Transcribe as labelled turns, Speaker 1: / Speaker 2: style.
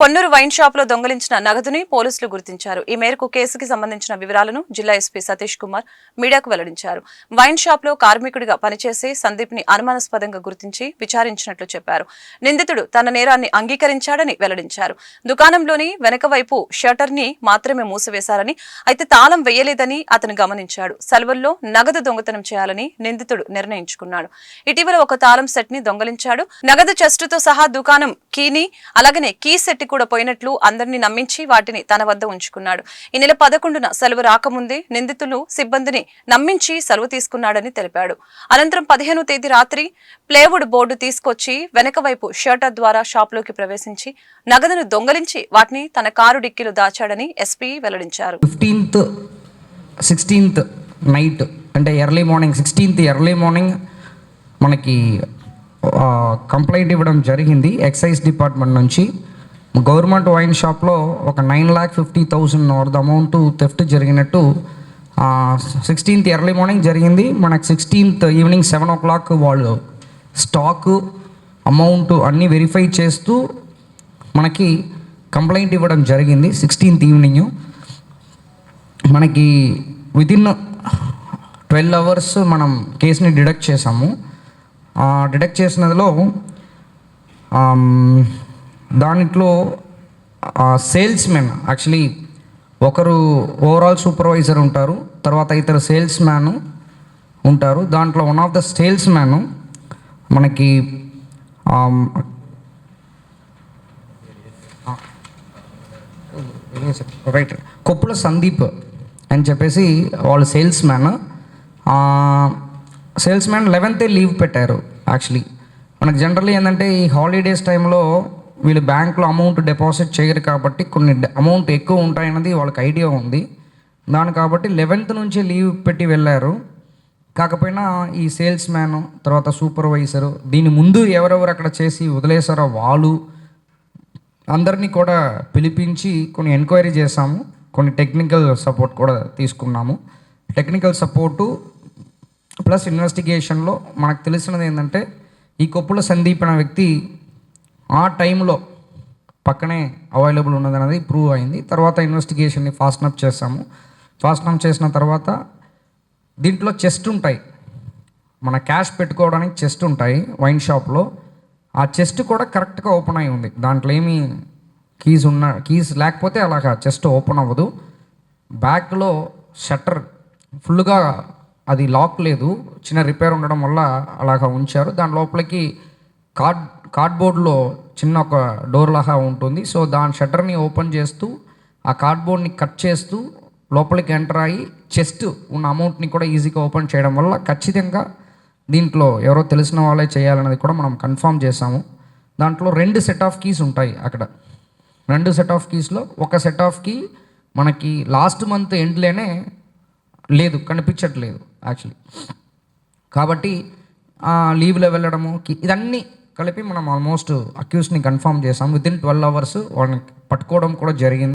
Speaker 1: Ponnuru wine shop లో దొంగలించిన నగదుని పోలీసులు గుర్తించారు. ఈ మేరకు కేసుకి సంబంధించిన వివరాలను జిల్లా ఎస్పీ సతీష్ కుమార్ మీడియాకు వెల్లడించారు. వైన్ షాప్ లో కార్మికుడిగా పనిచేసే సందీప్ ని అనుమానాస్పదంగా గుర్తించి విచారించినట్లు చెప్పారు. నిందితుడు తన నేరాన్ని అంగీకరించాడని వెల్లడించారు. దుకాణంలోని వెనక వైపు షట్టర్ ని మాత్రమే మూసివేశారని, అయితే తాళం వేయలేదని అతను గమనించాడు. సెలవుల్లో నగదు దొంగతనం చేయాలని నిందితుడు నిర్ణయించుకున్నాడు. ఇటీవల ఒక తాళం సెట్ ని దొంగలించాడు. నగదు చెస్ట్ తో సహా దుకాణం కీని అలాగనే కీ సెట్ కూడా పోయినట్లు అందరినీ నమ్మించి వాటిని తన వద్ద ఉంచుకున్నాడు. ఈ నెల 11న సెలవు రాకముందే నిందితులు సిబ్బందిని నమ్మించి సెలవు తీసుకున్నాడని తెలిపాడు. అనంతరం 15వ తేదీ రాత్రి ప్లేవుడ్ బోర్డు తీసుకొచ్చి వెనక వైపు షట్టర్ ద్వారా షాప్లోకి ప్రవేశించి నగదును దొంగలించి వాటిని తన కారు డిక్కీలో దాచాడని ఎస్పీ వెల్లడించారు.
Speaker 2: 16th నైట్ అంటే early morning 16th early morning మనకి కంప్లైంట్ ఇవ్వడం జరిగింది ఎక్సైజ్ డిపార్ట్మెంట్ నుంచి. గవర్నమెంట్ వైన్ షాప్లో ఒక 9,50,000 వర్త్ అమౌంట్ థెఫ్ట్ జరిగినట్టు 16th ఎర్లీ మార్నింగ్ జరిగింది. మనకు 16th ఈవినింగ్ 7 o'clock వాళ్ళు స్టాకు అమౌంట్ అన్నీ వెరిఫై చేస్తూ మనకి కంప్లైంట్ ఇవ్వడం జరిగింది. 16th ఈవినింగ్ మనకి వితిన్ 12 hours మనం కేసుని డిడక్ట్ చేసాము. డిడక్ట్ చేసినదిలో దాంట్లో సేల్స్ మెన్ యాక్చువల్లీ ఒకరు ఓవరాల్ సూపర్వైజర్ ఉంటారు, తర్వాత ఇతర సేల్స్ మ్యాన్ ఉంటారు. దాంట్లో one of the sales man మనకి రైట్ కొప్పుల సందీప్ అని చెప్పేసి వాళ్ళు సేల్స్ మ్యాన్ 11th లీవ్ పెట్టారు. యాక్చువల్లీ మనకు జనరల్లీ ఏంటంటే ఈ హాలిడేస్ టైంలో వీళ్ళు బ్యాంకులో అమౌంట్ డిపాజిట్ చేయరు కాబట్టి కొన్ని అమౌంట్ ఎక్కువ ఉంటాయన్నది వాళ్ళకి ఐడియా ఉంది. దాని కాబట్టి 11th నుంచి లీవ్ పెట్టి వెళ్ళారు. కాకపోయినా ఈ సేల్స్ మ్యాన్ తర్వాత సూపర్వైజరు దీని ముందు ఎవరెవరు అక్కడ చేసి వదిలేసారో వాళ్ళు అందరినీ కూడా పిలిపించి కొన్ని ఎంక్వైరీ చేసాము, కొన్ని టెక్నికల్ సపోర్ట్ కూడా తీసుకున్నాము. టెక్నికల్ సపోర్టు ప్లస్ ఇన్వెస్టిగేషన్లో మనకు తెలిసినది ఏంటంటే ఈ కొప్పుల సందీప్ అనే వ్యక్తి ఆ టైంలో పక్కనే అవైలబుల్ ఉన్నదన్నది ప్రూవ్ అయింది. తర్వాత ఇన్వెస్టిగేషన్ని ఫాస్ట్నప్ చేసాము. ఫాస్ట్నప్ చేసిన తర్వాత దీంట్లో చెస్ట్ ఉంటాయి, మన క్యాష్ పెట్టుకోవడానికి చెస్ట్ ఉంటాయి వైన్ షాప్లో. ఆ చెస్ట్ కూడా కరెక్ట్గా ఓపెన్ అయి ఉంది. దాంట్లో ఏమీ కీస్ లేకపోతే అలాగా చెస్ట్ ఓపెన్ అవ్వదు. బ్యాక్లో షట్టర్ ఫుల్గా అది లాక్ లేదు, చిన్న రిపేర్ ఉండడం వల్ల అలాగా ఉంచారు. దాని లోపలికి కార్డ్బోర్డ్లో చిన్న ఒక డోర్ లాగా ఉంటుంది. సో దాని షట్టర్ని ఓపెన్ చేస్తూ ఆ కార్డ్బోర్డ్ని కట్ చేస్తూ లోపలికి ఎంటర్ అయ్యి చెస్ట్ ఉన్న అమౌంట్ని కూడా ఈజీగా ఓపెన్ చేయడం వల్ల ఖచ్చితంగా దీంట్లో ఎవరో తెలిసిన వాళ్ళే చేయాలనేది కూడా మనం కన్ఫర్మ్ చేసాము. దాంట్లో 2 సెట్ ఆఫ్ కీస్ ఉంటాయి. అక్కడ 2 సెట్ ఆఫ్ కీస్లో ఒక సెట్ ఆఫ్ కీ మనకి లాస్ట్ మంత్ ఎండ్లోనే లేదు, కనిపించట్లేదు యాక్చువల్లీ. కాబట్టి లీవ్లో వెళ్ళడము ఇదన్నీ కలిపి మనం ఆల్మోస్ట్ అక్యూస్ని కన్ఫర్మ్ చేసాం. వితిన్ 12 hours వాళ్ళని పట్టుకోవడం కూడా జరిగింది.